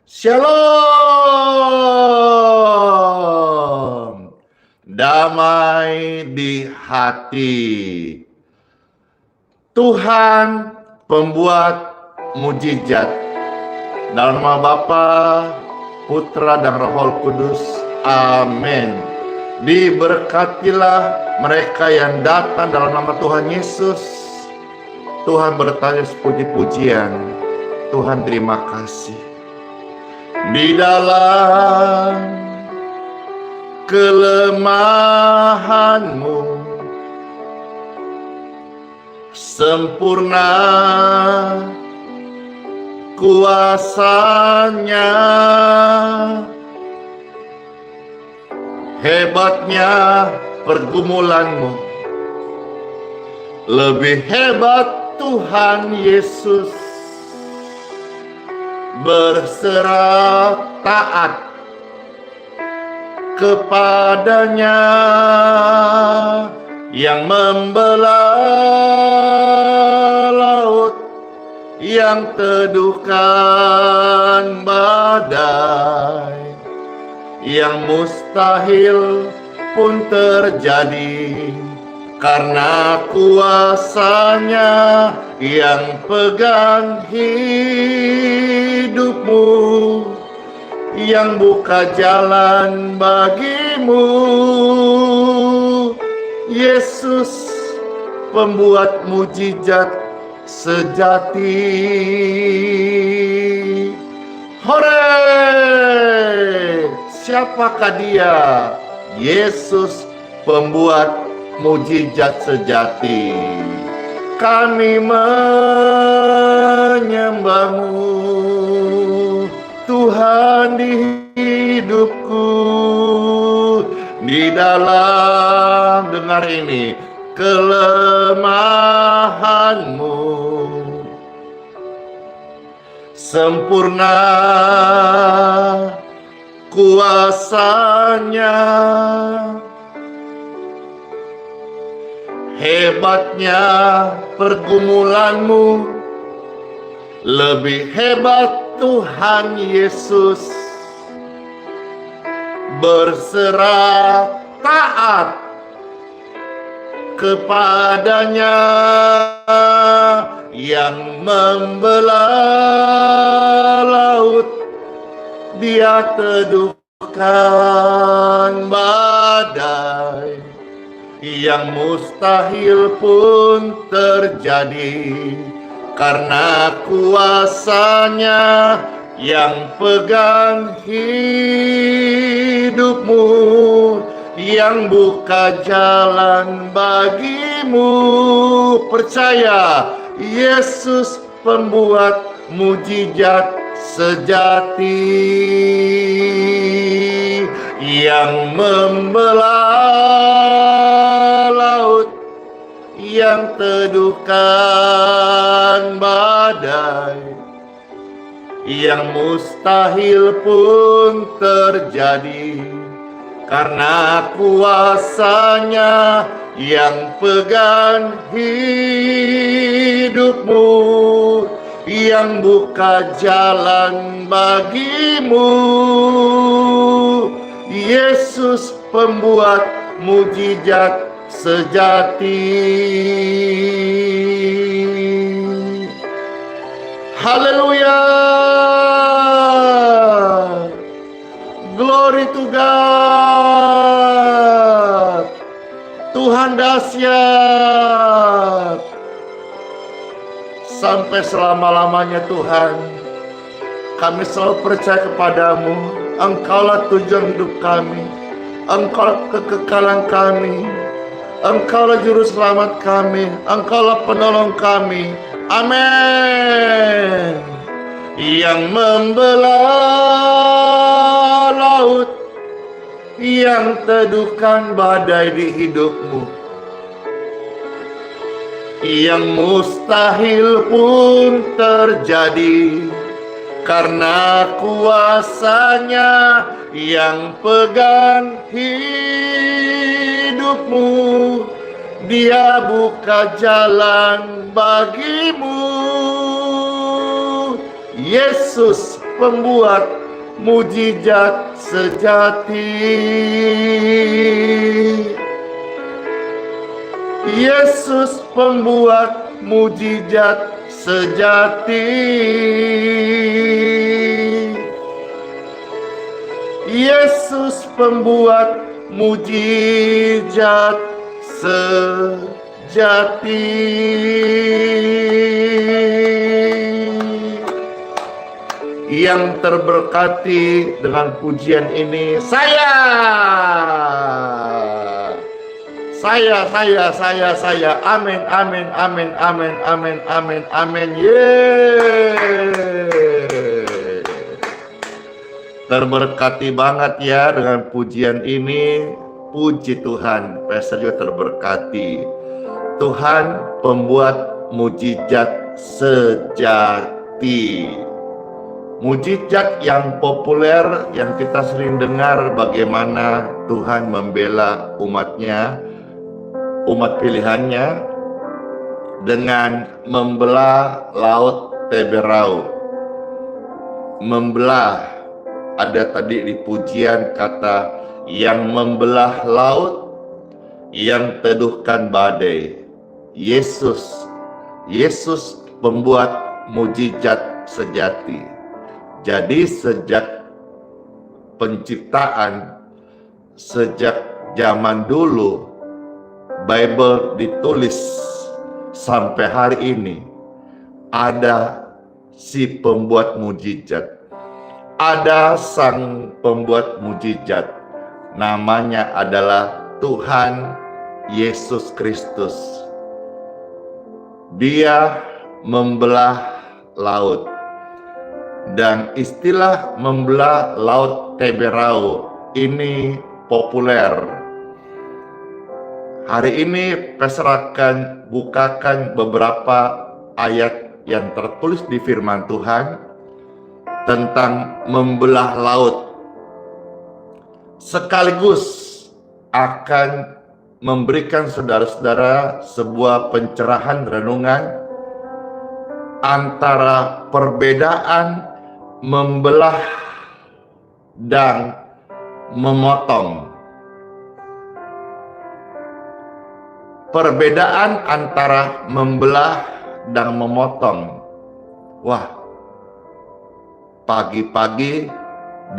Shalom, damai di hati. Tuhan pembuat mujizat. Dalam nama Bapa, Putra dan Roh Kudus. Amin. Diberkatilah mereka yang datang dalam nama Tuhan Yesus. Tuhan bertanya puji-pujian. Tuhan terima kasih. Di dalam kelemahanmu sempurna kuasanya, hebatnya pergumulanmu, lebih hebat Tuhan Yesus. Berserah taat kepadanya yang membelah laut, yang teduhkan badai, yang mustahil pun terjadi karena kuasanya yang pegang hidupmu, yang buka jalan bagimu. Yesus pembuat mujizat sejati. Hore! Siapakah dia? Yesus pembuat mujizat sejati. Kami menyembahmu, Tuhan di hidupku. Di dalam, dengar ini, kelemahanmu sempurna kuasanya, hebatnya pergumulanmu, lebih hebat Tuhan Yesus. Berserah taat kepadanya yang membelah laut, dia teduhkan badai, yang mustahil pun terjadi karena kuasanya yang pegang hidupmu, yang buka jalan bagimu. Percaya, Yesus pembuat mujizat sejati, yang membelah laut, yang teduhkan badai, yang mustahil pun terjadi karena kuasanya yang pegang hidupmu, yang buka jalan bagimu. Yesus pembuat mujizat sejati. Haleluya. Glory to God. Tuhan dahsyat. Sampai selama-lamanya Tuhan, kami selalu percaya kepadamu. Engkaulah tujuan hidup kami, Engkaulah kekekalan kami, Engkaulah juru selamat kami, Engkaulah penolong kami. Amin. Yang membelah laut, yang teduhkan badai di hidupmu, yang mustahil pun terjadi karena kuasanya yang pegang hidupmu. Dia buka jalan bagimu. Yesus pembuat mujizat sejati. Yesus pembuat mujizat sejati. Yesus pembuat mujizat sejati. Yang terberkati dengan pujian ini saya. Amin, amin, amin, amin, amin, amin, amin. Yeay. Terberkati banget ya dengan pujian ini. Puji Tuhan, Pastor juga terberkati. Tuhan pembuat mujizat sejati. Mujizat yang populer yang kita sering dengar bagaimana Tuhan membela umatnya, umat pilihannya dengan membelah laut Teberau. Membelah, ada tadi di pujian kata yang membelah laut, yang teduhkan badai. Yesus pembuat mujizat sejati. Jadi sejak penciptaan, sejak zaman dulu Bible ditulis sampai hari ini, ada si pembuat mujizat, ada sang pembuat mujizat, namanya adalah Tuhan Yesus Kristus. Dia membelah laut. Dan istilah membelah laut Teberau ini populer. Hari ini Pastor akan bukakan beberapa ayat yang tertulis di firman Tuhan tentang membelah laut. Sekaligus akan memberikan saudara-saudara sebuah pencerahan renungan antara perbedaan membelah dan memotong. Perbedaan antara membelah dan memotong. Wah, pagi-pagi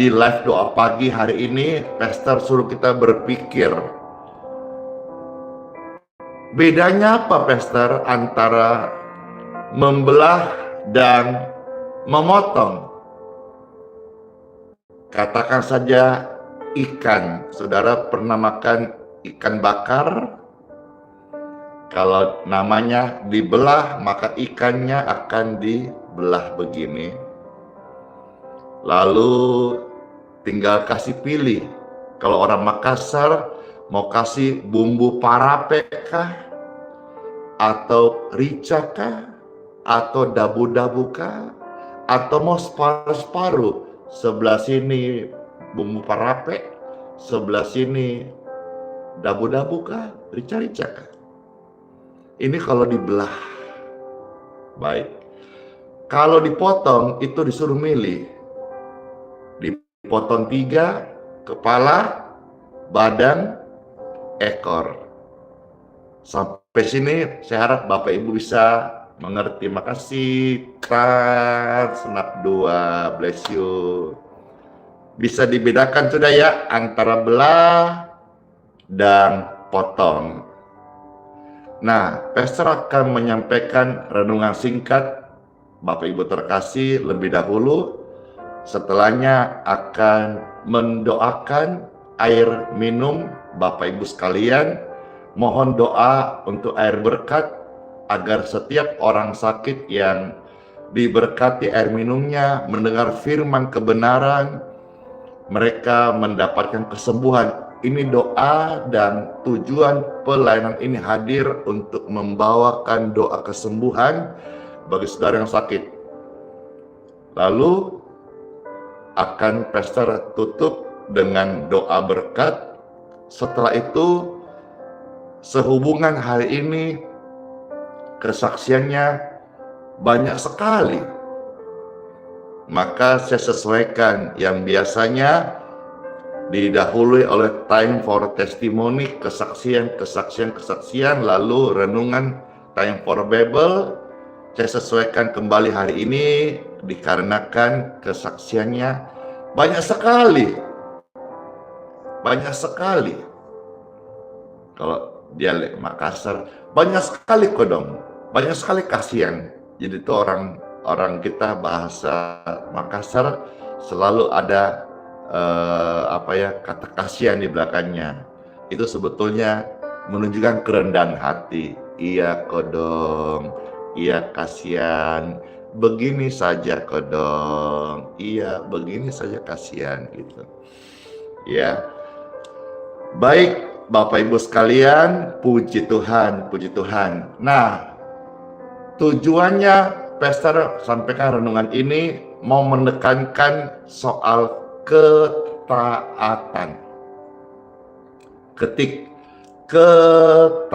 di live doa pagi hari ini, Pastor suruh kita berpikir. Bedanya apa, Pastor, antara membelah dan memotong? Katakan saja ikan. Saudara pernah makan ikan bakar? Kalau namanya dibelah, maka ikannya akan dibelah begini. Lalu tinggal kasih pilih. Kalau orang Makassar mau kasih bumbu parape kah? Atau rica kah? Atau dabu-dabu kah? Atau mau separuh-separuh? Sebelah sini bumbu parape, sebelah sini dabu-dabu kah, rica-rica kah? Ini kalau dibelah. Baik. Kalau dipotong itu disuruh milih. Dipotong 3, kepala, badan, ekor. Sampai sini saya harap Bapak Ibu bisa mengerti. Makasih. Senap 2, bless you. Bisa dibedakan sudah ya antara belah dan potong. Nah, Pastor akan menyampaikan renungan singkat. Bapak Ibu terkasih, lebih dahulu. Setelahnya akan mendoakan air minum Bapak Ibu sekalian. Mohon doa untuk air berkat agar setiap orang sakit yang diberkati air minumnya, mendengar firman kebenaran, mereka mendapatkan kesembuhan. Ini doa dan tujuan pelayanan ini hadir untuk membawakan doa kesembuhan bagi saudara yang sakit. Lalu akan Pastor tutup dengan doa berkat. Setelah itu, sehubungan hari ini kesaksiannya banyak sekali. maka saya sesuaikan yang biasanya didahului oleh time for testimony, kesaksian, lalu renungan time for Bible. Saya sesuaikan kembali hari ini dikarenakan kesaksiannya banyak sekali. Kalau dialek Makassar, banyak sekali kodong, banyak sekali kasihan. Jadi itu orang kita bahasa Makassar selalu ada kata kasihan di belakangnya. Itu sebetulnya menunjukkan kerendahan hati. Iya kodong, iya kasihan, begini saja kodong, iya begini saja kasihan gitu. Ya, baik Bapak Ibu sekalian, puji Tuhan, puji Tuhan. Nah, tujuannya Pastor sampaikan renungan ini mau menekankan soal ketaatan. Ketik ketaatan.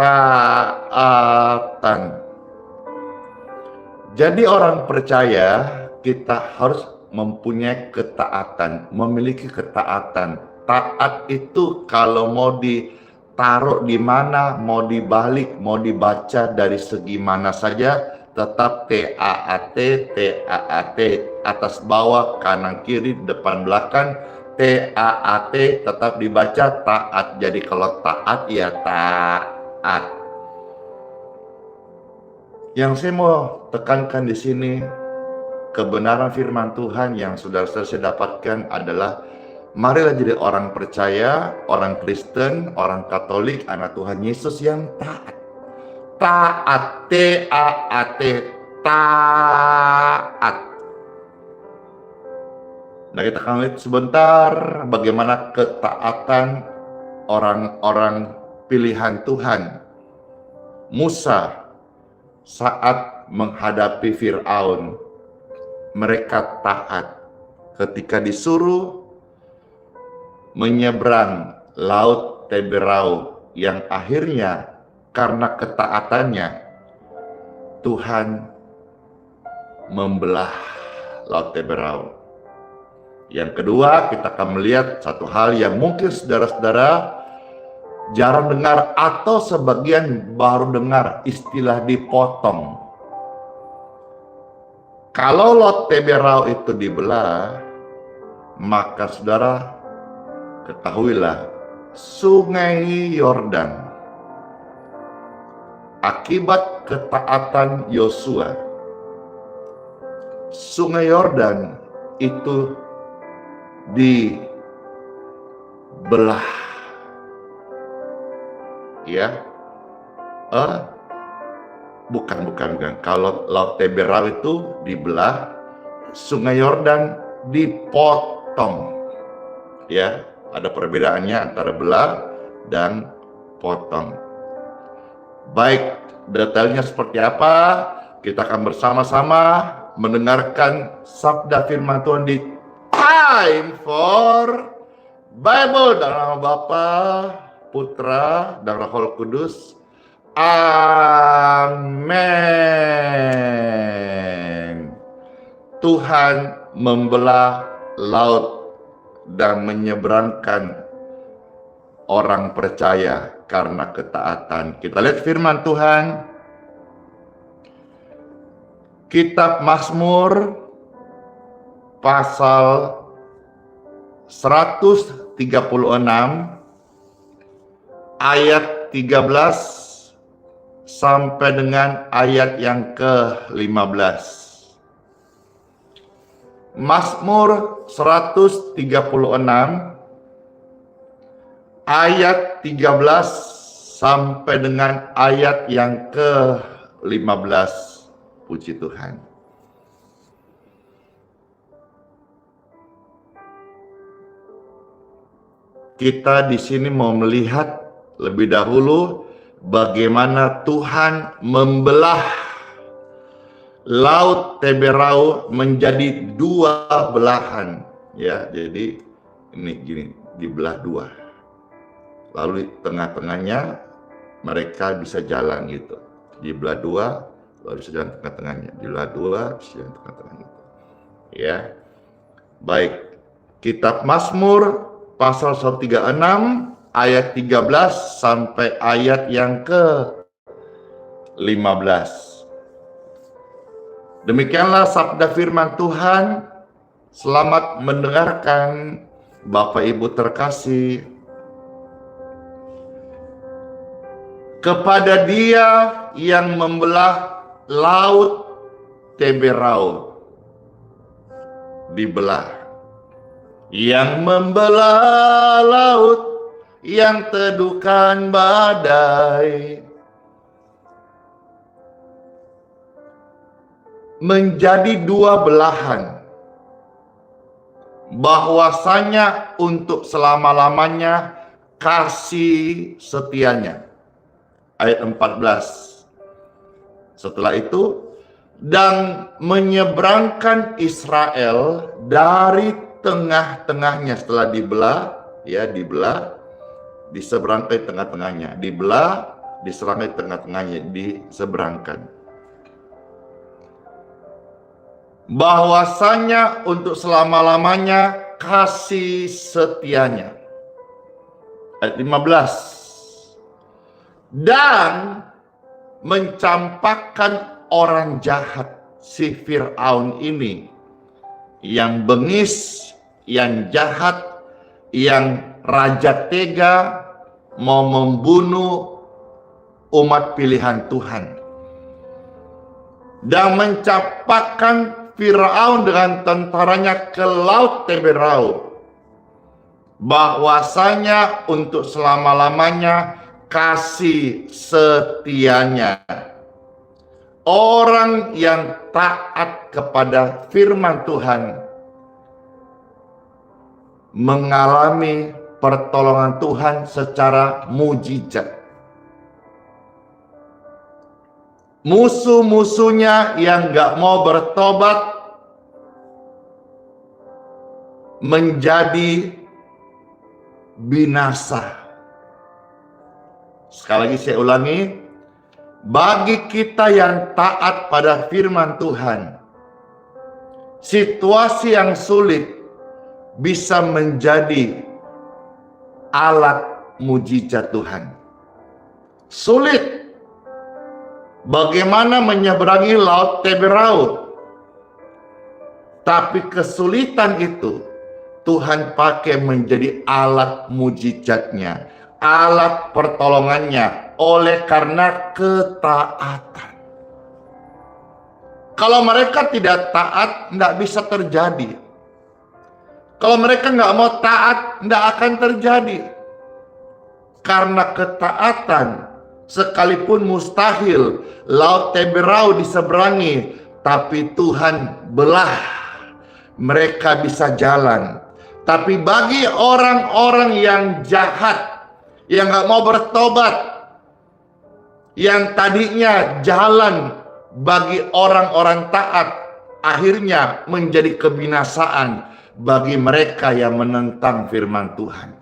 Jadi orang percaya kita harus mempunyai ketaatan, memiliki ketaatan. Taat itu kalau mau ditaruh di mana, mau dibalik, mau dibaca dari segi mana saja, tetap TAAT, atas bawah, kanan kiri, depan belakang, TAAT tetap dibaca taat. Jadi kalau taat ya taat. Yang saya mau tekankan di sini, kebenaran firman Tuhan yang sudah saya dapatkan adalah marilah jadi orang percaya, orang Kristen, orang Katolik, anak Tuhan Yesus yang taat. Taat, T-A-A-T, taat. Nah, kita akan lihat sebentar bagaimana ketaatan orang-orang pilihan Tuhan. Musa saat menghadapi Fir'aun, mereka taat ketika disuruh menyeberang Laut Teberau, yang akhirnya karena ketaatannya Tuhan membelah Laut Teberau. Yang kedua, kita akan melihat satu hal yang mungkin saudara-saudara jarang dengar atau sebagian baru dengar, istilah dipotong. Kalau Laut Teberau itu dibelah, maka saudara ketahuilah Sungai Yordan akibat ketaatan Yosua, Sungai Yordan itu dibelah, ya. Bukan. Kalau Laut Teberau itu dibelah, Sungai Yordan dipotong. Ya, ada perbedaannya antara belah dan potong. Baik, detailnya seperti apa? Kita akan bersama-sama mendengarkan sabda firman Tuhan di Time for Bible dalam nama Bapa, Putra, dan Roh Kudus. Amin. Tuhan membelah laut dan menyeberangkan orang percaya karena ketaatan. Kita lihat firman Tuhan. Kitab Mazmur pasal 136 ayat 13 sampai dengan ayat yang ke-15. Mazmur 136 ayat 13 sampai dengan ayat yang ke-15. Puji Tuhan. Kita di sini mau melihat lebih dahulu bagaimana Tuhan membelah Laut Teberau menjadi dua belahan, ya. Jadi ini gini, dibelah dua. Lalu di tengah-tengahnya mereka bisa jalan gitu. Dibelah dua, lalu bisa jalan tengah-tengahnya. Dibelah dua, bisa jalan tengah-tengahnya. Ya. Baik, kitab Mazmur pasal 136 ayat 13 sampai ayat yang ke-15. Demikianlah sabda firman Tuhan. Selamat mendengarkan, Bapak Ibu terkasih. Kepada Dia yang membelah laut Teberau, dibelah, yang membelah laut, yang teduhkan badai, menjadi dua belahan, bahwasanya untuk selama-lamanya kasih setianya. Ayat 14. Setelah itu, dan menyeberangkan Israel dari tengah-tengahnya. Setelah dibelah, diseberangkan tengah-tengahnya, dibelah, diserangkan tengah-tengahnya, diseberangkan. Bahwasanya untuk selama-lamanya kasih setianya. Ayat 15. Dan mencampakkan orang jahat, si Fir'aun ini, yang bengis, yang jahat, yang raja tega, mau membunuh umat pilihan Tuhan. Dan mencampakkan Fir'aun dengan tentaranya ke laut Teberau, bahwasanya untuk selama-lamanya kasih setianya. Orang yang taat kepada firman Tuhan mengalami pertolongan Tuhan secara mujizat. Musuh-musuhnya yang gak mau bertobat menjadi binasa. Sekali lagi saya ulangi, bagi kita yang taat pada firman Tuhan, situasi yang sulit bisa menjadi alat mujizat Tuhan. Sulit. Bagaimana menyeberangi laut Teberau? Tapi kesulitan itu Tuhan pakai menjadi alat mujizatnya, alat pertolongannya, oleh karena ketaatan. Kalau mereka tidak taat, tidak bisa terjadi. Kalau mereka nggak mau taat, tidak akan terjadi. Karena ketaatan, sekalipun mustahil laut Teberau diseberangi, tapi Tuhan belah, mereka bisa jalan. Tapi bagi orang-orang yang jahat, yang nggak mau bertobat, yang tadinya jalan bagi orang-orang taat, akhirnya menjadi kebinasaan bagi mereka yang menentang firman Tuhan.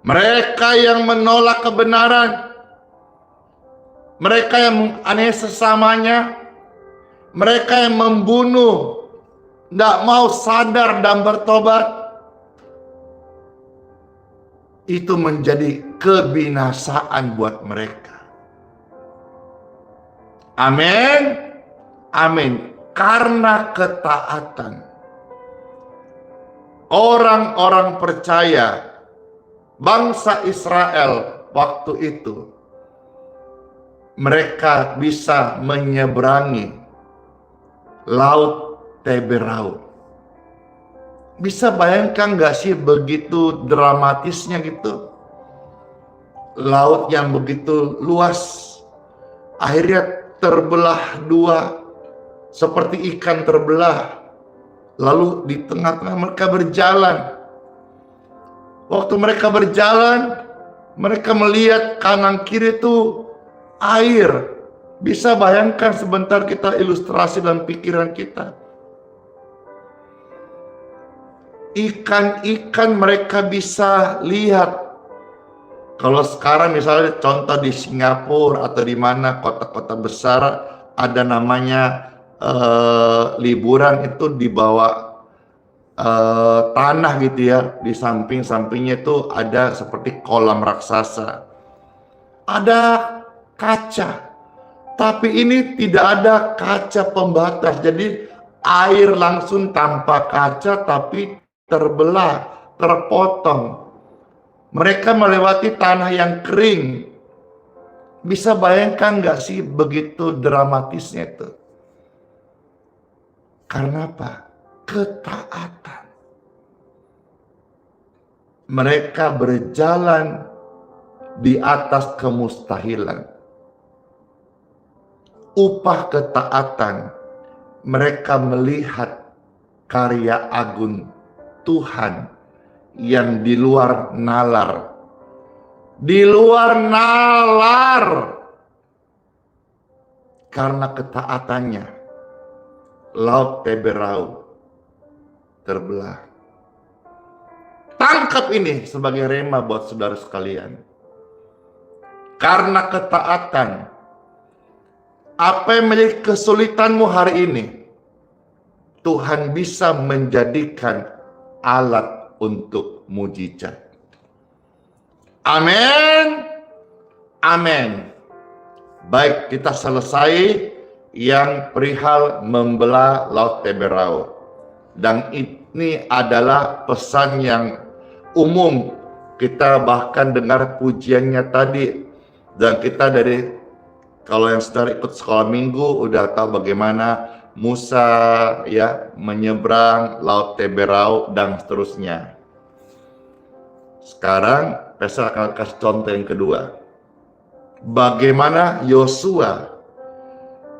Mereka yang menolak kebenaran, mereka yang menganiaya sesamanya, mereka yang membunuh, tidak mau sadar dan bertobat, itu menjadi kebinasaan buat mereka. Amin. Amin. Karena ketaatan orang-orang percaya, bangsa Israel waktu itu, mereka bisa menyeberangi laut Teberau. Bisa bayangkan gak sih begitu dramatisnya gitu? Laut yang begitu luas, akhirnya terbelah dua, seperti ikan terbelah. Lalu di tengah-tengah mereka berjalan. Waktu mereka berjalan, mereka melihat kanan kiri itu air. Bisa bayangkan sebentar kita ilustrasi dalam pikiran kita. Ikan-ikan mereka bisa lihat. Kalau sekarang misalnya contoh di Singapura atau di mana kota-kota besar ada namanya liburan itu dibawa tanah gitu ya, di samping-sampingnya itu ada seperti kolam raksasa. Ada kaca, tapi ini tidak ada kaca pembatas. Jadi air langsung tanpa kaca tapi terbelah, terpotong. Mereka melewati tanah yang kering. Bisa bayangkan nggak sih begitu dramatisnya itu? Karena apa? Ketaatan. Mereka berjalan di atas kemustahilan. Upah ketaatan, mereka melihat karya agung Tuhan yang di luar nalar. Di luar nalar. Karena ketaatannya, Laut Teberau terbelah. Tangkap ini sebagai rema buat saudara sekalian. Karena ketaatan, apa yang menjadi kesulitanmu hari ini, Tuhan bisa menjadikan alat untuk mujizat. Amin. Amin. Baik, kita selesai yang perihal membelah Laut Teberau. Dan ini adalah pesan yang umum. Kita bahkan dengar pujiannya tadi. Dan kita kalau yang saudara ikut sekolah minggu udah tahu bagaimana Musa ya menyeberang Laut Teberau dan seterusnya. Sekarang saya akan kasih contoh yang kedua. Bagaimana Yosua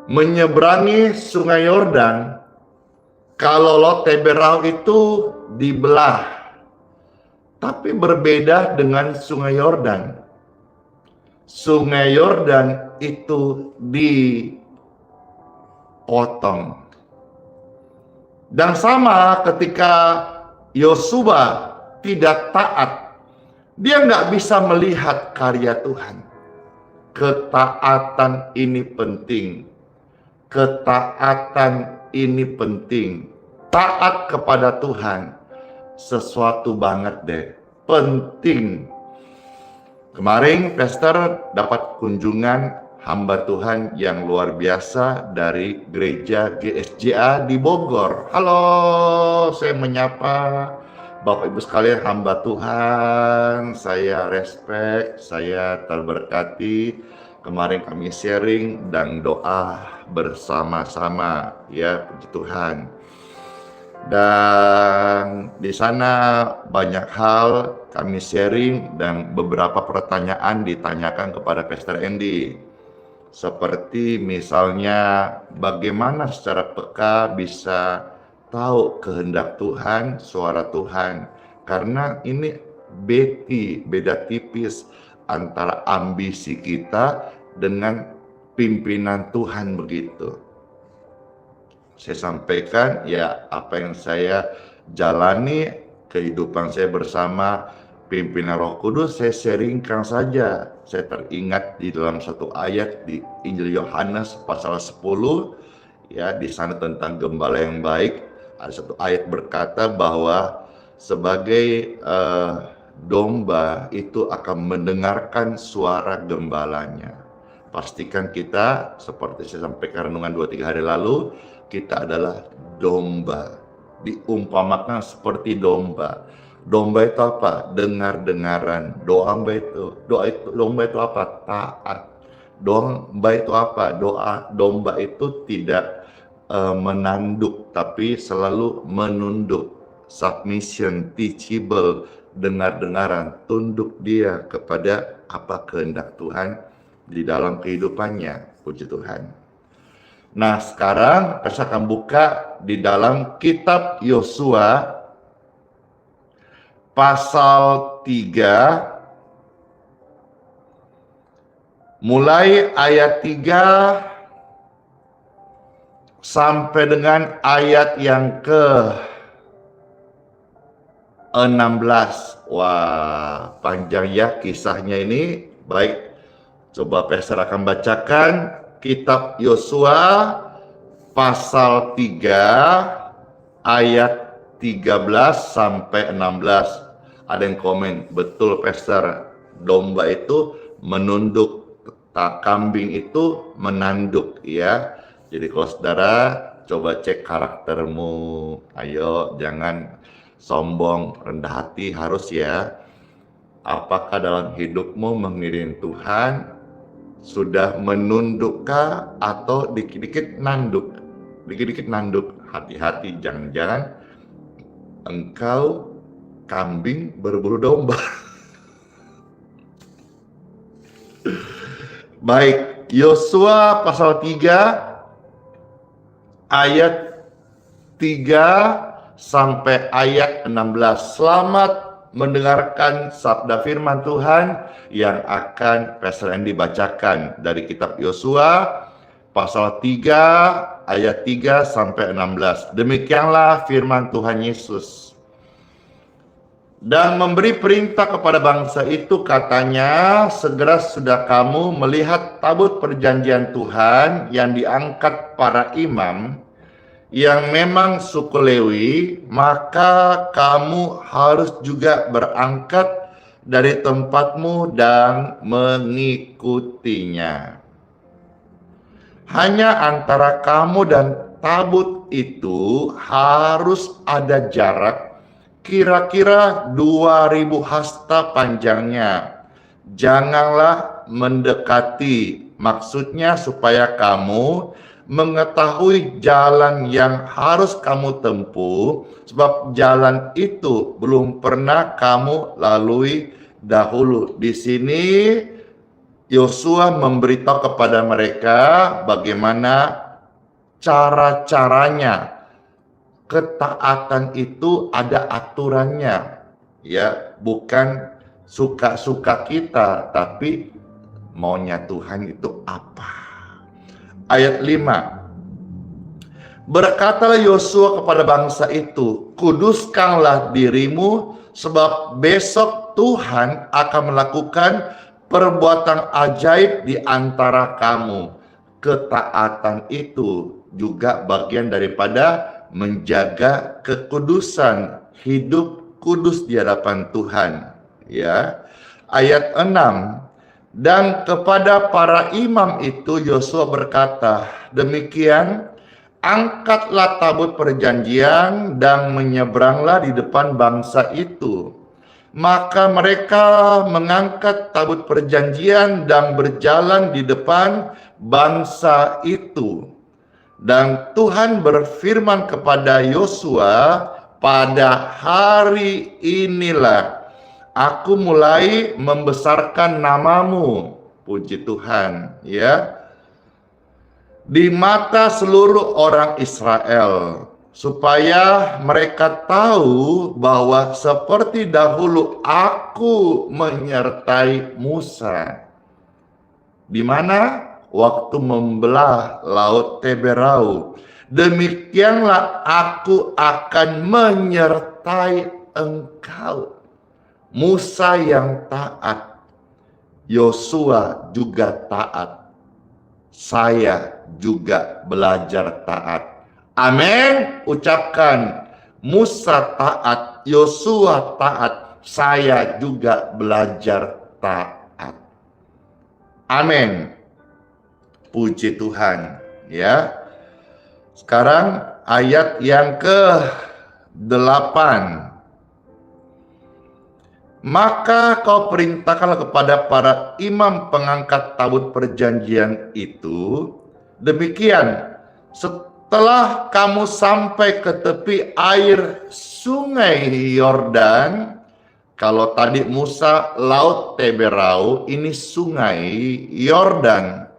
menyeberangi Sungai Yordan kalau Laut Teberau itu dibelah. Tapi berbeda dengan Sungai Yordan. Sungai Yordan itu dipotong. Dan sama ketika Yosua tidak taat, dia nggak bisa melihat karya Tuhan. Ketaatan ini penting. Ketaatan ini penting. Taat kepada Tuhan sesuatu banget deh. Penting. Kemarin Pastor dapat kunjungan hamba Tuhan yang luar biasa dari gereja GSJA di Bogor. Halo, saya menyapa Bapak Ibu sekalian hamba Tuhan. Saya respect, saya terberkati. Kemarin kami sharing dan doa bersama-sama, ya puji Tuhan. Dan di sana banyak hal kami sharing dan beberapa pertanyaan ditanyakan kepada Pastor Andy. Seperti misalnya bagaimana secara peka bisa tahu kehendak Tuhan, suara Tuhan. Karena ini beda tipis antara ambisi kita dengan pimpinan Tuhan begitu. Saya sampaikan ya apa yang saya jalani, kehidupan saya bersama pimpinan Roh Kudus, saya sharingkan saja. Saya teringat di dalam satu ayat di Injil Yohanes pasal 10, ya di sana tentang gembala yang baik. Ada satu ayat berkata bahwa sebagai domba itu akan mendengarkan suara gembalanya. Pastikan kita, seperti saya sampaikan renungan 2-3 hari lalu, kita adalah domba. Diumpamakan seperti domba. Domba itu apa? Dengar-dengaran. Domba itu apa? Taat. Domba itu apa? Domba itu tidak menanduk, tapi selalu menunduk. Submission, teachable, dengar-dengaran, tunduk dia kepada apa kehendak Tuhan di dalam kehidupannya. Puji Tuhan. Nah, sekarang saya akan buka di dalam kitab Yosua pasal 3 mulai ayat 3 sampai dengan ayat yang ke-16. Wah, panjang ya kisahnya ini. Baik, coba Pastor akan bacakan kitab Yosua pasal 3 ayat 13 sampai 16. Ada yang komen, betul Pastor, domba itu menunduk, kambing itu menanduk ya. Jadi kalau saudara coba cek karaktermu, ayo jangan sombong, rendah hati harus ya. Apakah dalam hidupmu mengiring Tuhan sudah menundukkah atau dikit-dikit nanduk? Dikit-dikit nanduk, hati-hati, jangan-jangan engkau kambing berburu domba. Baik, Yosua pasal 3 ayat 3 sampai ayat 16. Selamat mendengarkan sabda firman Tuhan yang akan Pastor Andy bacakan dari kitab Yosua pasal 3 ayat 3 sampai 16. Demikianlah firman Tuhan Yesus. Dan memberi perintah kepada bangsa itu, katanya, segera sudah kamu melihat tabut perjanjian Tuhan yang diangkat para imam, yang memang suku Lewi, maka kamu harus juga berangkat dari tempatmu dan mengikutinya. Hanya antara kamu dan tabut itu harus ada jarak kira-kira 2000 hasta panjangnya. Janganlah mendekati, maksudnya supaya kamu mengetahui jalan yang harus kamu tempuh, sebab jalan itu belum pernah kamu lalui dahulu. Di sini Yosua memberitahu kepada mereka bagaimana cara-caranya. Ketaatan itu ada aturannya, ya, bukan suka-suka kita, tapi maunya Tuhan itu apa. Ayat 5. Berkatalah Yosua kepada bangsa itu, kuduskanlah dirimu, sebab besok Tuhan akan melakukan perbuatan ajaib di antara kamu. Ketaatan itu juga bagian daripada menjaga kekudusan, hidup kudus di hadapan Tuhan, ya. Ayat 6. Dan kepada para imam itu Yosua berkata, demikian angkatlah tabut perjanjian dan menyeberanglah di depan bangsa itu. Maka mereka mengangkat tabut perjanjian dan berjalan di depan bangsa itu. Dan Tuhan berfirman kepada Yosua, pada hari inilah aku mulai membesarkan namamu, puji Tuhan, ya, di mata seluruh orang Israel, supaya mereka tahu bahwa seperti dahulu aku menyertai Musa. Di mana? Waktu membelah laut Teberau. Demikianlah aku akan menyertai engkau. Musa yang taat, Yosua juga taat. Saya juga belajar taat. Amin. Ucapkan, Musa taat, Yosua taat, saya juga belajar taat. Amin. Puji Tuhan, ya. Sekarang ayat yang ke-8. Maka kau perintahkanlah kepada para imam pengangkat tabut perjanjian itu, demikian, setelah kamu sampai ke tepi air sungai Yordan, kalau tadi Musa laut Teberau, ini sungai Yordan.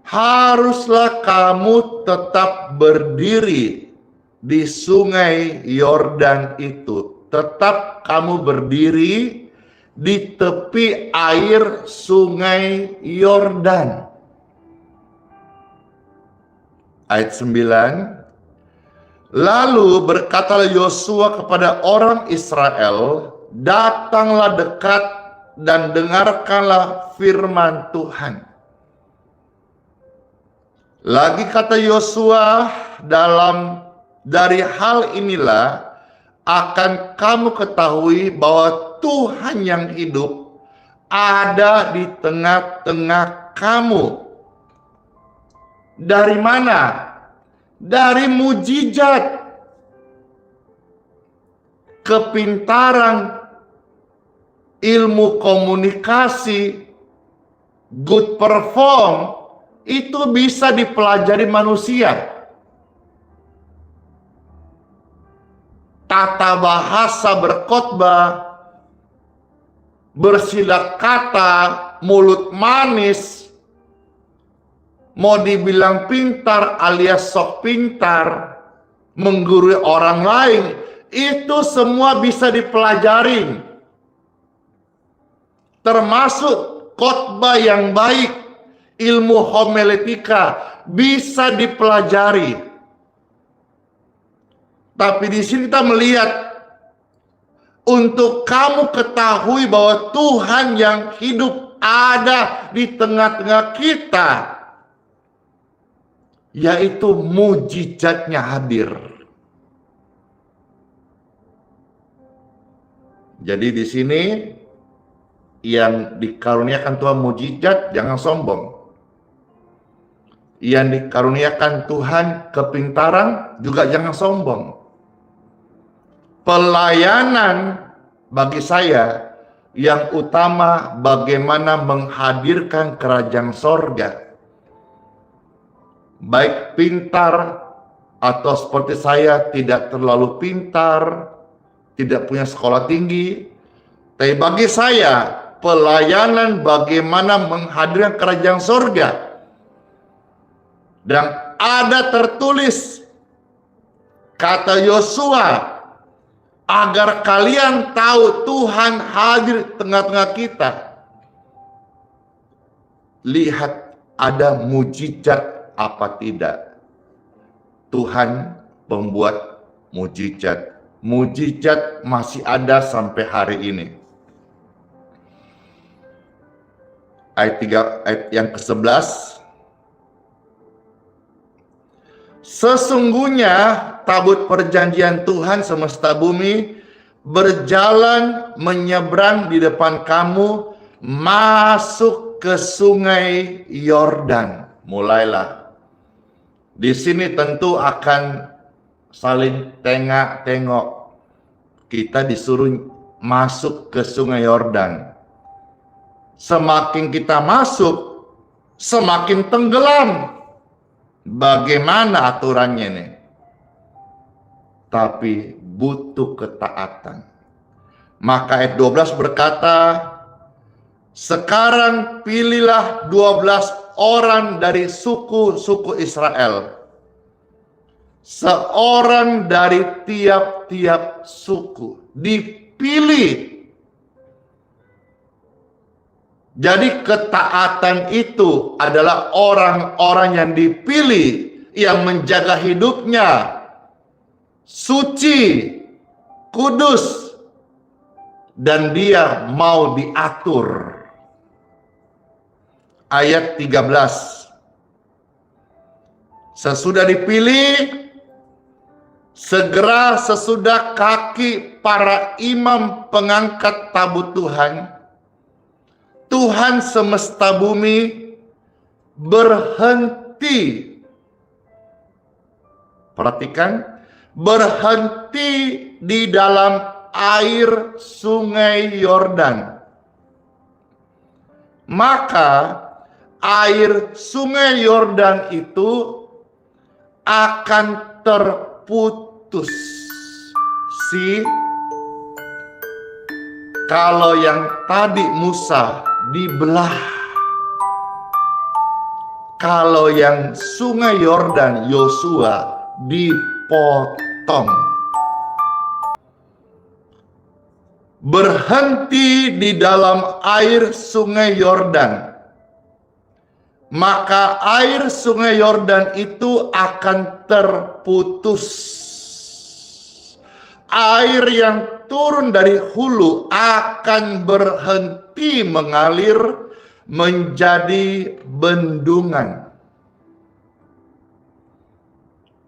Haruslah kamu tetap berdiri di sungai Yordan itu. Tetap kamu berdiri di tepi air sungai Yordan. Ayat 9. Lalu berkatalah Yosua kepada orang Israel, datanglah dekat dan dengarkanlah firman Tuhan. Lagi kata Yosua dalam Dari hal inilah akan kamu ketahui bahwa Tuhan yang hidup ada di tengah-tengah kamu. Dari mana? Dari mujizat, kepintaran, ilmu komunikasi, good perform, itu bisa dipelajari manusia. Tata bahasa berkhotbah, bersilat kata, mulut manis, mau dibilang pintar alias sok pintar, menggurui orang lain, itu semua bisa dipelajari. Termasuk khotbah yang baik, ilmu homiletika bisa dipelajari. Tapi di sini kita melihat, untuk kamu ketahui bahwa Tuhan yang hidup ada di tengah-tengah kita, yaitu mujizatnya hadir. Jadi di sini yang dikaruniakan Tuhan mujizat jangan sombong. Yang dikaruniakan Tuhan kepintaran juga jangan sombong. Pelayanan bagi saya yang utama bagaimana menghadirkan kerajaan sorga. Baik pintar atau seperti saya tidak terlalu pintar, tidak punya sekolah tinggi. Tapi bagi saya pelayanan bagaimana menghadirkan kerajaan sorga. Dan ada tertulis kata Yosua, agar kalian tahu Tuhan hadir di tengah-tengah kita. Lihat ada mujizat apa tidak. Tuhan pembuat mujizat. Mujizat masih ada sampai hari ini. Ayat yang ke-11. Sesungguhnya tabut perjanjian Tuhan semesta bumi berjalan menyeberang di depan kamu masuk ke sungai Yordan. Mulailah. Di sini tentu akan saling tengok-tengok. Kita disuruh masuk ke sungai Yordan. Semakin kita masuk, semakin tenggelam. Bagaimana aturannya nih? Tapi butuh ketaatan. Maka ayat 12 berkata, sekarang pilihlah 12 orang dari suku-suku Israel. Seorang dari tiap-tiap suku. Dipilih. Jadi ketaatan itu adalah orang-orang yang dipilih, yang menjaga hidupnya suci, kudus, dan dia mau diatur. Ayat 13. Sesudah dipilih, segera sesudah kaki para imam pengangkat tabut Tuhan, Tuhan semesta bumi berhenti. Perhatikan, berhenti di dalam air sungai Yordan. Maka air sungai Yordan itu akan terputus. Kalau yang tadi Musa dibelah, kalau yang sungai Yordan Yosua dipotong. Berhenti di dalam air sungai Yordan, maka air sungai Yordan itu akan terputus. Air yang turun dari hulu akan berhenti mengalir menjadi bendungan.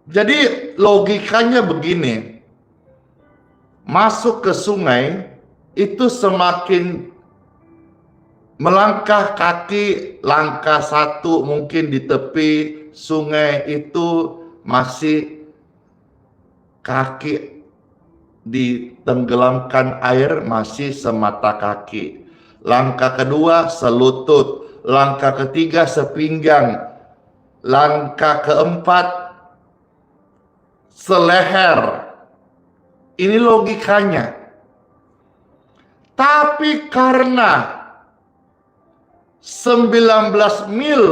Jadi logikanya begini, masuk ke sungai itu semakin melangkah kaki, langkah satu mungkin di tepi sungai itu masih kaki ditenggelamkan air masih semata kaki. Langkah kedua selutut, langkah ketiga sepinggang, langkah keempat seleher. Ini logikanya. Tapi karena 19 mil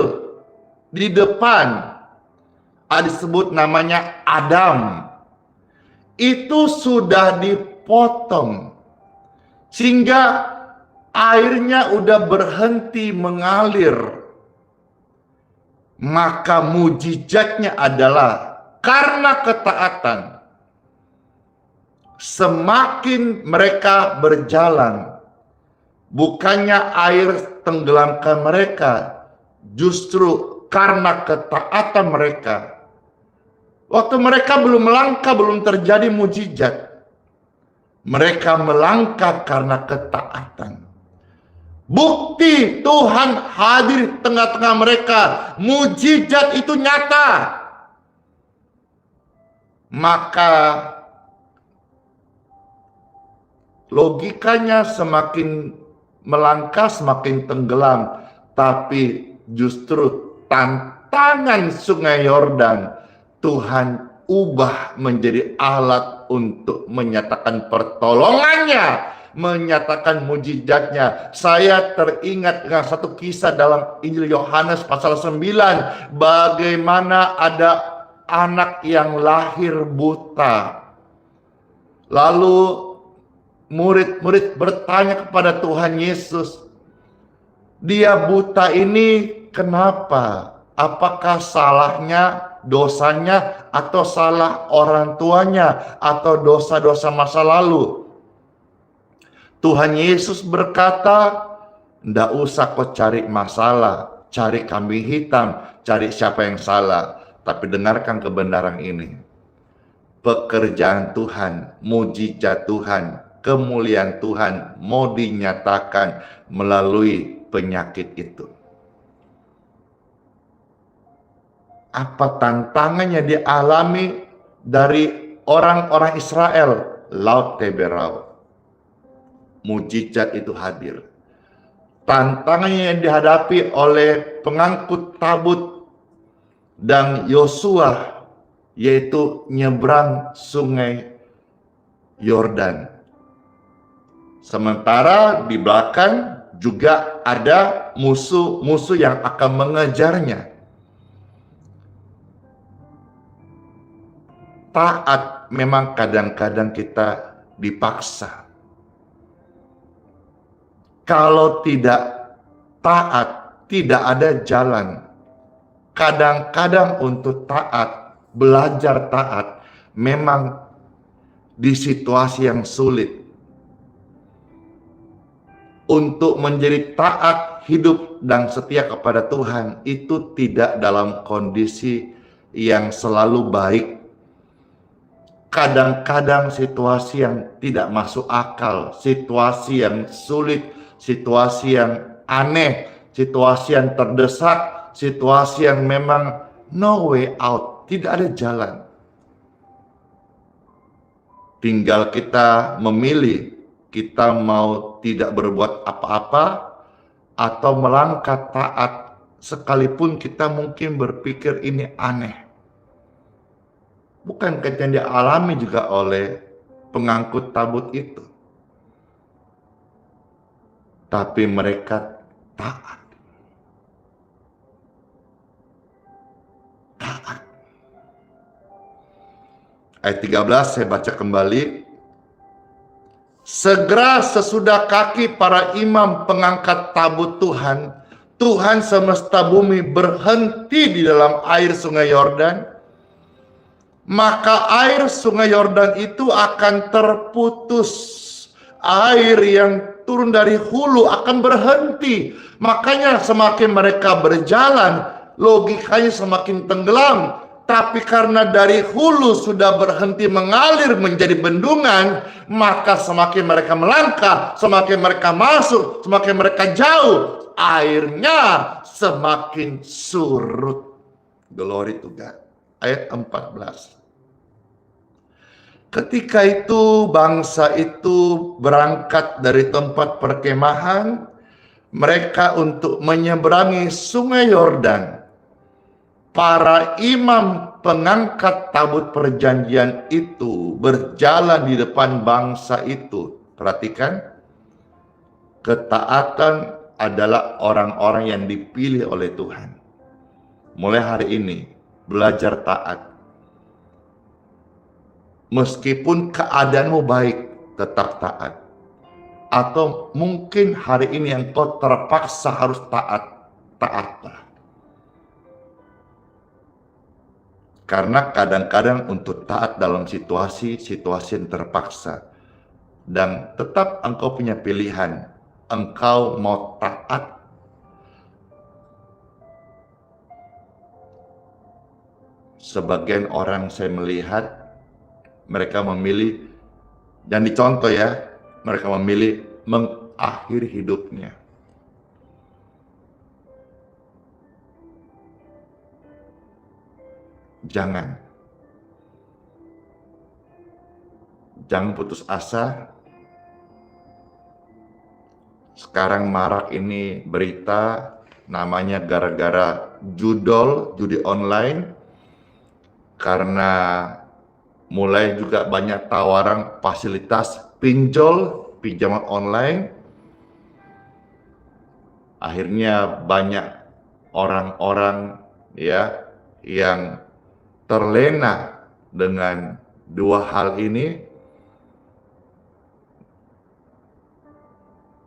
di depan disebut namanya Adam, itu sudah dipotong sehingga airnya udah berhenti mengalir. Maka mujizatnya adalah karena ketaatan, semakin mereka berjalan, bukannya air tenggelamkan mereka, justru karena ketaatan mereka. Waktu mereka belum melangkah, belum terjadi mujizat. Mereka melangkah karena ketaatan. Bukti Tuhan hadir di tengah-tengah mereka. Mujizat itu nyata. Maka logikanya semakin melangkah semakin tenggelam, tapi justru tantangan sungai Yordan Tuhan ubah menjadi alat untuk menyatakan pertolongannya, menyatakan mujizatnya. Saya teringat dengan satu kisah dalam Injil Yohanes pasal 9, bagaimana ada anak yang lahir buta. Lalu murid-murid bertanya kepada Tuhan Yesus, dia buta ini kenapa? Apakah salahnya, dosanya, atau salah orang tuanya, atau dosa-dosa masa lalu? Tuhan Yesus berkata, ndak usah kau cari masalah, cari kambing hitam, cari siapa yang salah. Tapi dengarkan kebenaran ini. Pekerjaan Tuhan, mujizat Tuhan, kemuliaan Tuhan mau dinyatakan melalui penyakit itu. Apa tantangannya dialami dari orang-orang Israel? Laut Teberau. Mujizat itu hadir. Tantangannya yang dihadapi oleh pengangkut tabut dan Yosua, yaitu nyebrang sungai Yordan. Sementara di belakang juga ada musuh-musuh yang akan mengejarnya. Taat memang kadang-kadang kita dipaksa. Kalau tidak taat, tidak ada jalan. Kadang-kadang untuk taat, belajar taat, memang di situasi yang sulit. Untuk menjadi taat, hidup dan setia kepada Tuhan itu tidak dalam kondisi yang selalu baik. Kadang-kadang situasi yang tidak masuk akal, situasi yang sulit, situasi yang aneh, situasi yang terdesak, situasi yang memang no way out, tidak ada jalan. Tinggal kita memilih, kita mau tidak berbuat apa-apa atau melangkah taat sekalipun kita mungkin berpikir ini aneh. Bukan yang dialami juga oleh pengangkut tabut itu. Tapi mereka taat. Taat. Ayat 13 saya baca kembali. Segera sesudah kaki para imam pengangkat tabut Tuhan, Tuhan semesta bumi berhenti di dalam air sungai Yordan. Maka air sungai Yordan itu akan terputus. Air yang turun dari hulu akan berhenti. Makanya semakin mereka berjalan, logikanya semakin tenggelam. Tapi karena dari hulu sudah berhenti mengalir menjadi bendungan, maka semakin mereka melangkah, semakin mereka masuk, semakin mereka jauh, airnya semakin surut. Glory to God. Ayat 14. Ketika itu bangsa itu berangkat dari tempat perkemahan mereka untuk menyeberangi sungai Yordan. Para imam pengangkat tabut perjanjian itu berjalan di depan bangsa itu. Perhatikan, ketaatan adalah orang-orang yang dipilih oleh Tuhan. Mulai hari ini, belajar taat. Meskipun keadaanmu baik, tetap taat. Atau mungkin hari ini yang kau terpaksa harus taatlah. Karena kadang-kadang untuk taat dalam situasi yang terpaksa. Dan tetap engkau punya pilihan. Engkau mau taat. Sebagian orang saya melihat, mereka memilih, dan dicontoh ya, mereka memilih mengakhiri hidupnya. Jangan putus asa. Sekarang marak ini berita namanya gara-gara judi online, karena mulai juga banyak tawaran fasilitas pinjaman online. Akhirnya banyak orang-orang ya yang terlena dengan dua hal ini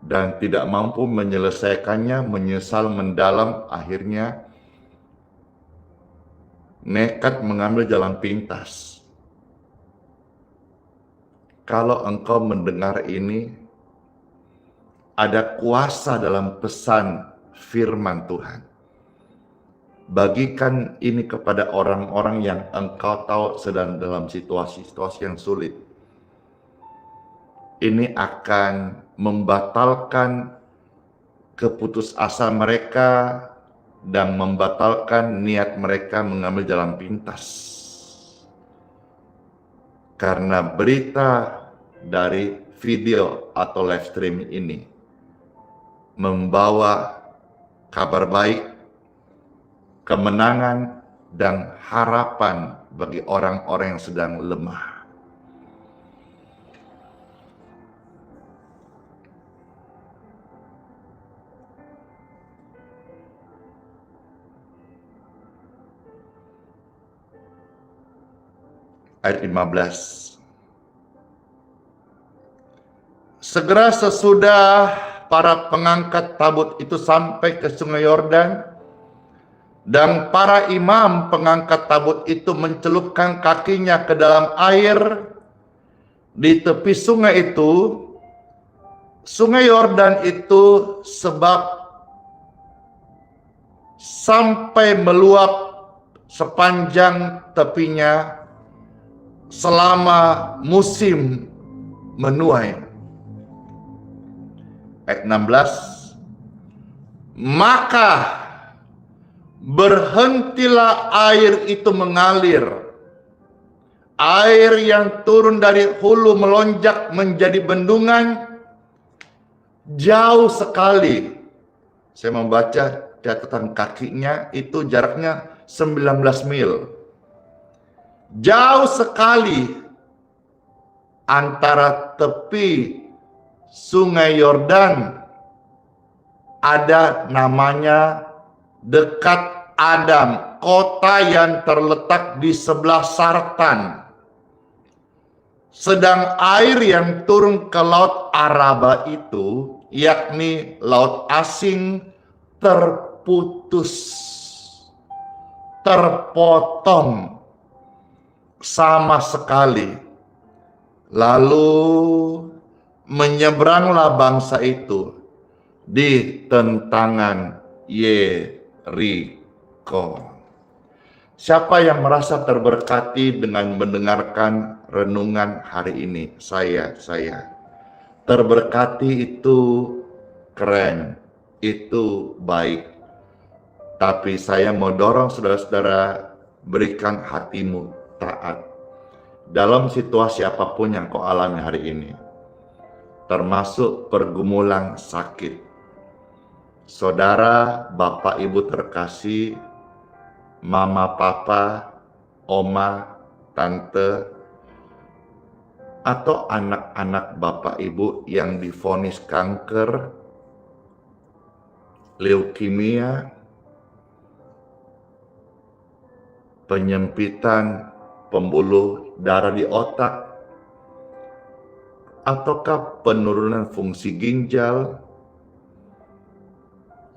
dan tidak mampu menyelesaikannya, menyesal mendalam, akhirnya nekat mengambil jalan pintas. Kalau engkau mendengar ini, ada kuasa dalam pesan firman Tuhan. Bagikan ini kepada orang-orang yang engkau tahu sedang dalam situasi-situasi yang sulit. Ini akan membatalkan keputusasaan mereka dan membatalkan niat mereka mengambil jalan pintas. Karena berita dari video atau live stream ini membawa kabar baik, kemenangan, dan harapan bagi orang-orang yang sedang lemah. Ayat 15. Segera sesudah para pengangkat tabut itu sampai ke sungai Yordan, dan para imam pengangkat tabut itu mencelupkan kakinya ke dalam air di tepi sungai itu. Sungai Yordan itu sebab sampai meluap sepanjang tepinya selama musim menuai. Ayat 16. Maka berhentilah air itu mengalir. Air yang turun dari hulu melonjak menjadi bendungan jauh sekali. Saya membaca catatan kakinya, itu jaraknya 19 mil. Jauh sekali antara tepi sungai Yordan, ada namanya dekat Adam, kota yang terletak di sebelah Sartan. Sedang air yang turun ke Laut Araba itu, yakni laut asing, terputus, terpotong sama sekali. Lalu menyeberanglah bangsa itu di tentangan Yeriko. Siapa yang merasa terberkati dengan mendengarkan renungan hari ini? Saya. Terberkati itu keren, itu baik. Tapi saya mau dorong saudara-saudara, berikan hatimu taat dalam situasi apapun yang kau alami hari ini, termasuk pergumulan sakit. Saudara, Bapak, Ibu terkasih, Mama, Papa, Oma, Tante, atau anak-anak Bapak Ibu yang divonis kanker, leukemia, penyempitan pembuluh darah di otak, ataukah penurunan fungsi ginjal,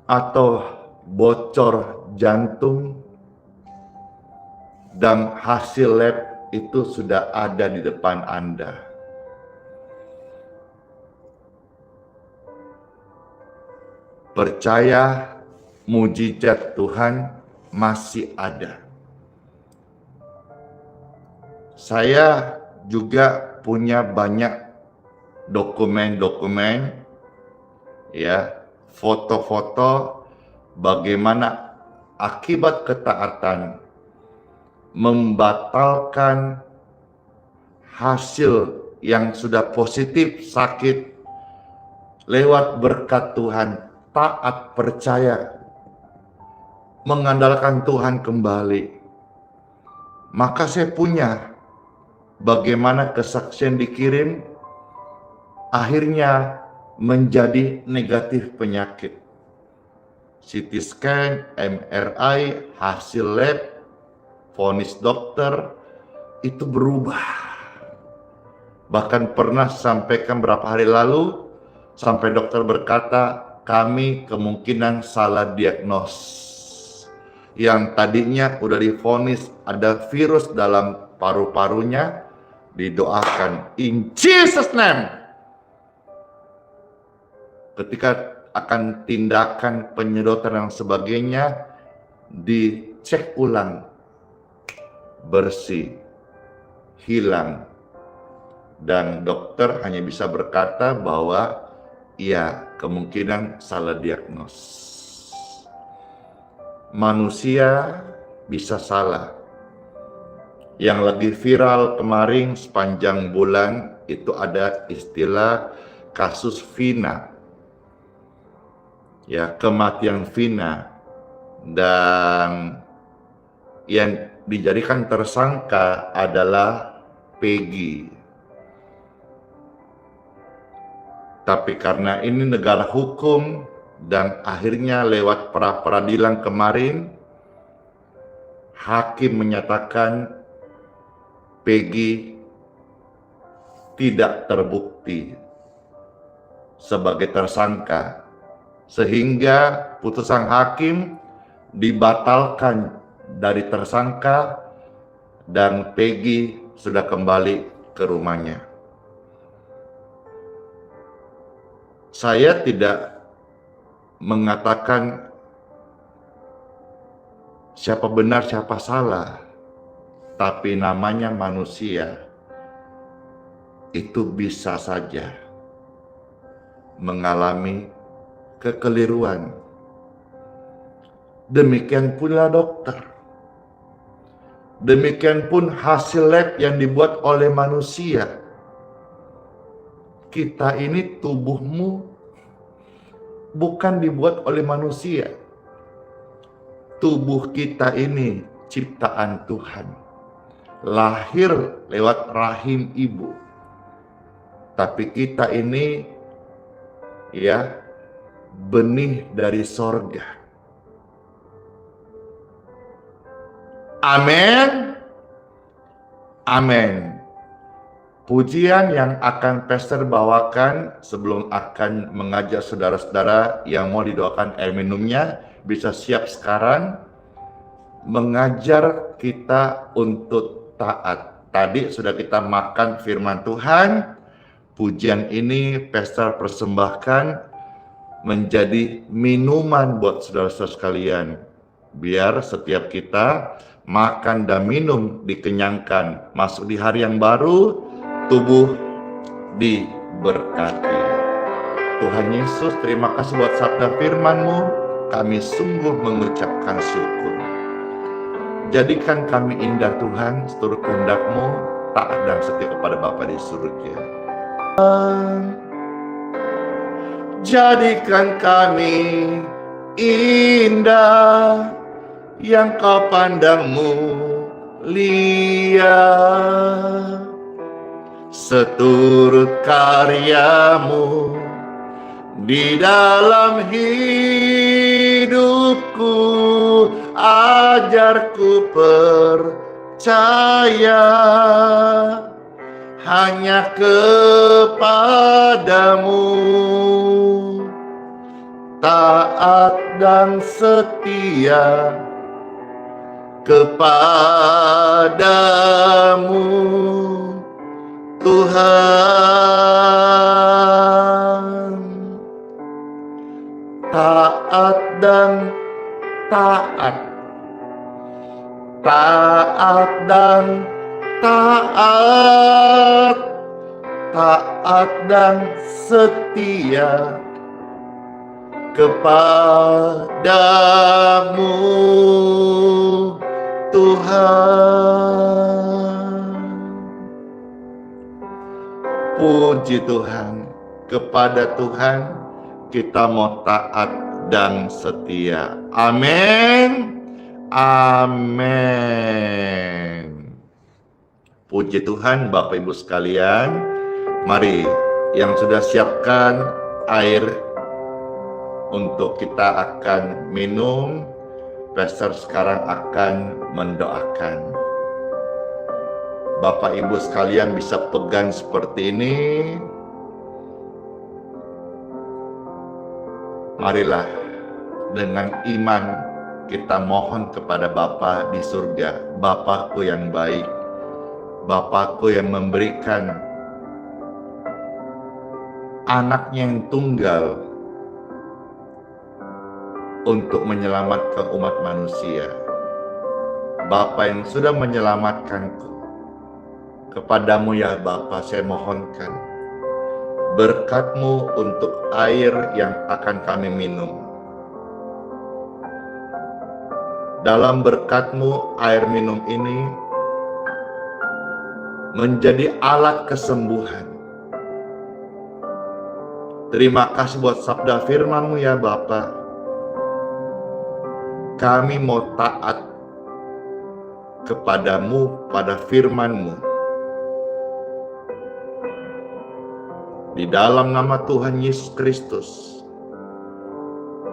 atau bocor jantung, dan hasil lab itu sudah ada di depan Anda. Percaya mujizat Tuhan masih ada. Saya juga punya banyak dokumen-dokumen, ya, foto-foto bagaimana akibat ketaatan membatalkan hasil yang sudah positif sakit lewat berkat Tuhan, taat, percaya, mengandalkan Tuhan kembali. Maka saya punya bagaimana kesaksian dikirim akhirnya menjadi negatif penyakit. CT scan, MRI, hasil lab, vonis dokter itu berubah. Bahkan pernah sampaikan berapa hari lalu, sampai dokter berkata, kami kemungkinan salah diagnos. Yang tadinya udah divonis ada virus dalam paru-parunya, didoakan in Jesus name. Ketika akan tindakan penyedotan dan sebagainya, dicek ulang, bersih, hilang, dan dokter hanya bisa berkata bahwa ya kemungkinan salah diagnos. Manusia bisa salah. Yang lagi viral kemarin sepanjang bulan itu ada istilah kasus Vina, ya, kematian Vina, dan yang dijadikan tersangka adalah Peggy. Tapi karena ini negara hukum dan akhirnya lewat pra-peradilan kemarin, hakim menyatakan Peggy tidak terbukti sebagai tersangka, sehingga putusan hakim dibatalkan dari tersangka dan Peggy sudah kembali ke rumahnya. Saya tidak mengatakan siapa benar siapa salah, tapi namanya manusia itu bisa saja mengalami kekeliruan. Demikian pula dokter. Demikian pun hasil lab yang dibuat oleh manusia. Kita ini, tubuhmu bukan dibuat oleh manusia. Tubuh kita ini ciptaan Tuhan. Lahir lewat rahim ibu. Tapi kita ini, ya, benih dari sorga. Amin. Amin. Pujian yang akan Pastor bawakan sebelum akan mengajak saudara-saudara yang mau didoakan air minumnya bisa siap sekarang, mengajar kita untuk taat. Tadi sudah kita makan firman Tuhan. Pujian ini Pastor persembahkan menjadi minuman buat saudara-saudara sekalian. Biar setiap kita makan dan minum dikenyangkan, masuk di hari yang baru, tubuh diberkati. Tuhan Yesus, terima kasih buat sabda firman-Mu. Kami sungguh mengucapkan syukur. Jadikan kami indah Tuhan, seturut kehendak-Mu, taat dan setia kepada Bapa di surga. Jadikan kami indah yang Kau pandang mulia, seturut karya-Mu di dalam hidupku. Ajarku percaya hanya kepadamu, taat dan setia kepadamu, Tuhan. Taat dan taat, taat dan taat, taat dan setia kepadamu, Tuhan. Puji Tuhan, kepada Tuhan kita mau taat dan setia. Amin. Amin. Puji Tuhan, Bapak Ibu sekalian. Mari yang sudah siapkan air untuk kita akan minum. Pastor sekarang akan mendoakan. Bapak Ibu sekalian bisa pegang seperti ini. Marilah dengan iman kita mohon kepada Bapa di surga. Bapakku yang baik, Bapakku yang memberikan anaknya yang tunggal untuk menyelamatkan umat manusia. Bapa yang sudah menyelamatkanku, kepadamu ya Bapa saya mohonkan berkat-Mu untuk air yang akan kami minum. Dalam berkat-Mu air minum ini menjadi alat kesembuhan. Terima kasih buat sabda firman-Mu ya Bapa. Kami mau taat kepadamu, pada firman-Mu. Di dalam nama Tuhan Yesus Kristus,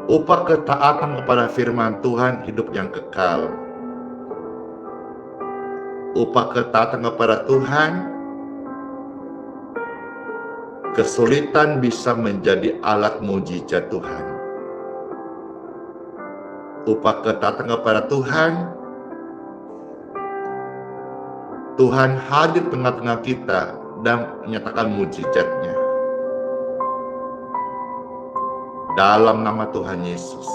upah ketaatan kepada firman Tuhan hidup yang kekal. Upah ketaatan kepada Tuhan, kesulitan bisa menjadi alat mujizat Tuhan. Upah ketaatan kepada Tuhan, Tuhan hadir tengah-tengah kita dan menyatakan mujizatnya. Dalam nama Tuhan Yesus.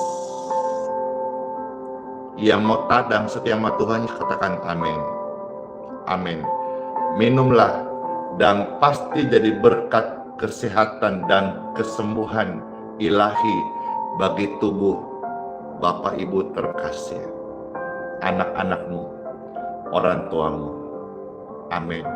Yang mau taat dan setia sama Tuhan, katakan amin. Amin. Minumlah dan pasti jadi berkat kesehatan dan kesembuhan ilahi bagi tubuh Bapak Ibu terkasih, anak-anakmu, orang tuamu. Amin.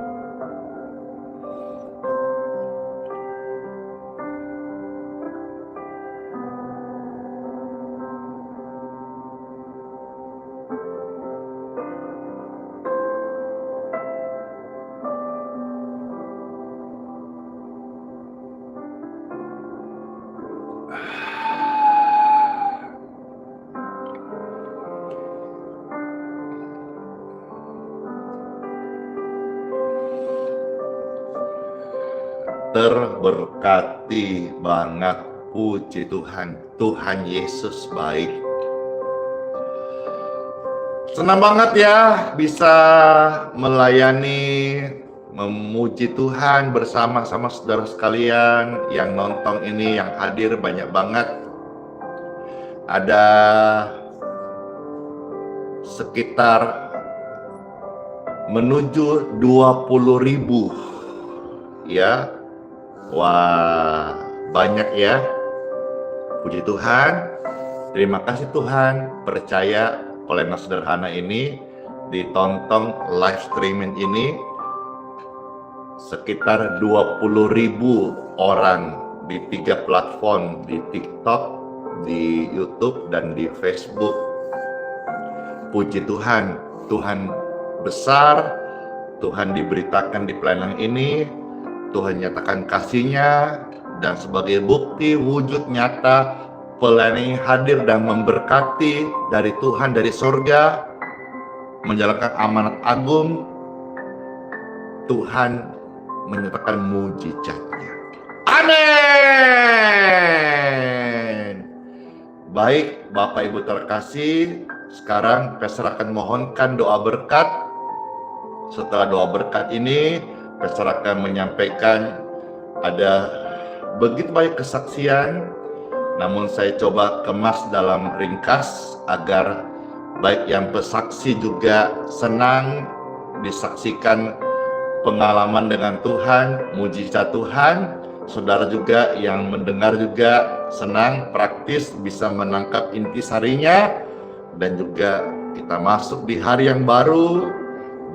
Terberkati banget, puji Tuhan. Tuhan Yesus baik. Senang banget ya bisa melayani, memuji Tuhan bersama-sama saudara sekalian yang nonton ini, yang hadir banyak banget. Ada sekitar menuju 20.000 ya. Wah, banyak ya. Puji Tuhan. Terima kasih Tuhan, percaya Polena Sederhana ini ditonton live streaming ini sekitar 20.000 orang di 3 platform, di TikTok, di YouTube, dan di Facebook. Puji Tuhan, Tuhan besar, Tuhan diberitakan di pelayanan ini, Tuhan nyatakan kasih-Nya, dan sebagai bukti wujud nyata pelayanan ini hadir dan memberkati dari Tuhan dari surga, menjalankan amanat agung. Tuhan menyatakan mujizatnya. Amin. Baik Bapak Ibu terkasih, sekarang Pastor akan mohonkan doa berkat. Setelah doa berkat ini, Pastor akan menyampaikan ada begitu banyak kesaksian, namun saya coba kemas dalam ringkas agar baik yang pesaksi juga senang disaksikan pengalaman dengan Tuhan, mujizat Tuhan. Saudara juga yang mendengar juga senang, praktis, bisa menangkap intisarinya, dan juga kita masuk di hari yang baru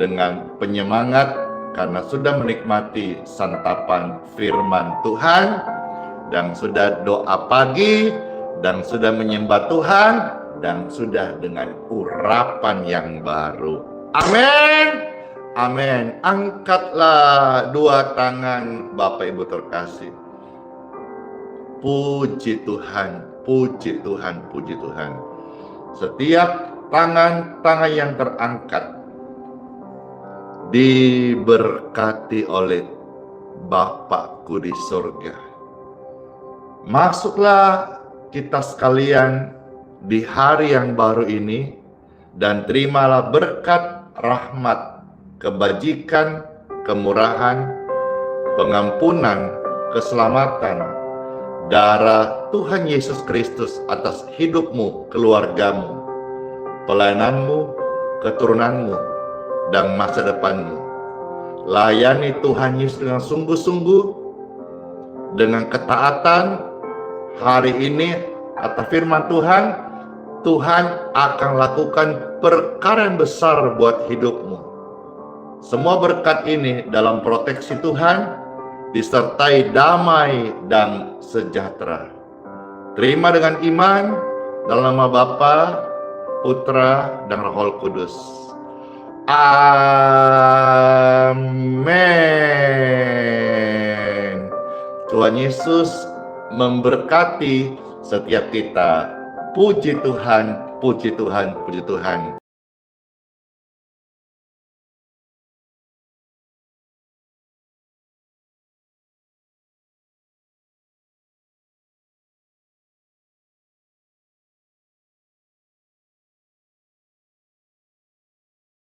dengan penyemangat karena sudah menikmati santapan firman Tuhan, dan sudah doa pagi, dan sudah menyembah Tuhan, dan sudah dengan urapan yang baru. Amin. Amin. Angkatlah dua tangan Bapak Ibu terkasih. Puji Tuhan, puji Tuhan, puji Tuhan. Setiap tangan-tangan yang terangkat diberkati oleh Bapakku di surga. Masuklah kita sekalian di hari yang baru ini dan terimalah berkat, rahmat, kebajikan, kemurahan, pengampunan, keselamatan, darah Tuhan Yesus Kristus atas hidupmu, keluargamu, pelayananmu, keturunanmu, dan masa depanmu. Layani Tuhan Yesus dengan sungguh-sungguh, dengan ketaatan. Hari ini atas firman Tuhan, Tuhan akan lakukan perkara yang besar buat hidupmu. Semua berkat ini dalam proteksi Tuhan, disertai damai dan sejahtera. Terima dengan iman dalam nama Bapa, Putra, dan Roh Kudus. Amin. Tuhan Yesus memberkati setiap kita. Puji Tuhan, puji Tuhan, puji Tuhan.